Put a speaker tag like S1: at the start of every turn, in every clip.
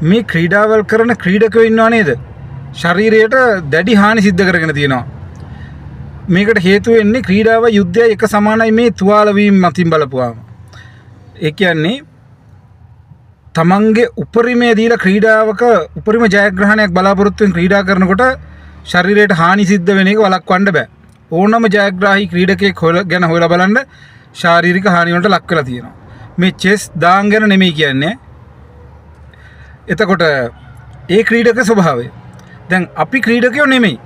S1: මේ ක්‍රීඩාවල් කරන ක්‍රීඩකයෝ ඉන්නව නේද? ශරීරයට දැඩි හානි සිද්ධ කරගෙන තියෙනවා. මේකට හේතු වෙන්නේ ක්‍රීඩාව යුද්ධය එක සමානයි මේ තුවාල වීම මතින් බලපුවාම. ඒ කියන්නේ තමන්ගේ උපරිමය දීලා ක්‍රීඩාවක උපරිම ජයග්‍රහණයක් බලාපොරොත්තු වෙන ක්‍රීඩා කරනකොට ශරීරයට හානි සිද්ධ වෙන එක වළක්වන්න බෑ. ඕනම ජයග්‍රාහී ක්‍රීඩකයෙක් ගැන හොයලා බලන්න ශාරීරික හානි වලට ලක් වෙලා තියෙනවා. මේ චෙස් දාන් ගැන නෙමෙයි කියන්නේ. එතකොට ඒ ක්‍රීඩක ස්වභාවය. දැන් අපි ක්‍රීඩකයෝ නෙමෙයි.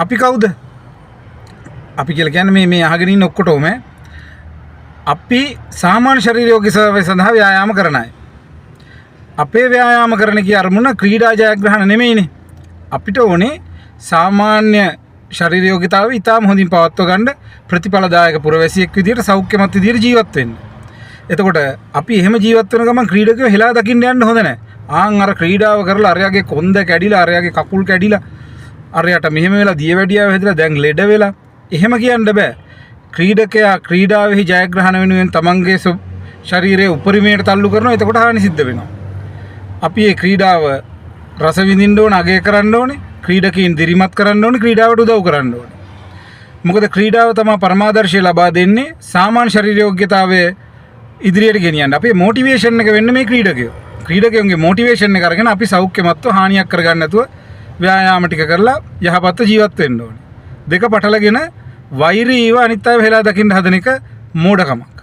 S1: අපි කවුද? අපි කියලා කියන්නේ මේ අහගෙන ඉන්න ඔක්කොටම අපි සාමාන්‍ය ශරීර යෝග්‍ය සඳහා ව්‍යායාම කරන අය. අපේ ව්‍යායාම කරන කී අරමුණ ක්‍රීඩා ජයග්‍රහණ නෙමෙයිනේ. අපිට ඕනේ සාමාන්‍ය ශරීර යෝග්‍යතාවය ඉතාම හොඳින් පවත්වා ගන්න ප්‍රතිඵලදායක පුරවැසියෙක් විදියට සෞඛ්‍යමත් විදියට ජීවත් වෙන්න. එතකොට අපි එහෙම ජීවත් වෙන ගමන් ක්‍රීඩකයෝ හෙලා දකින්න යන්න හොඳ නැහැ. අර ක්‍රීඩාව කරලා අරයාගේ කොන්ද කැඩිලා අරයාගේ කකුල් කැඩිලා අරයට මෙහෙම වෙලා දියවැඩියාව හැදලා දැන් ලෙඩ වෙලා එහෙම කියන්න බෑ. ක්‍රීඩකයා ක්‍රීඩාවෙහි ජයග්‍රහණ වෙනුවෙන් තමන්ගේ ශරීරයේ උපරිමයට තල්ලු කරනවා. එතකොට හානි සිද්ධ වෙනවා. අපි මේ ක්‍රීඩාව රස විඳින්න ඕන, අගය කරන්න ඕනේ. ක්‍රීඩකයන් දිරිමත් කරන්න ඕනේ, ක්‍රීඩාවට උදව් කරන්න ඕනේ. මොකද ක්‍රීඩාව තමයි පරමාදර්ශය ලබා දෙන්නේ සාමාන්‍ය ශරීර යෝග්‍යතාවය ඉදිරියට ගෙනියන්න. අපේ මොටිවේෂන් එක වෙන්නේ මේ ක්‍රීඩකයෝ. ක්‍රීඩකයන්ගේ මොටිවේෂන් එක අරගෙන අපි සෞඛ්‍යමත්ව හානියක් කරගන්න නැතුව ව්‍යායාම ටික කරලා යහපත්ව ජීවත් වෙන්න ඕනේ. දෙක පටලගෙන වෛරීව අනිත් අය වෙලා දකින්න හදන එක මෝඩකමක්.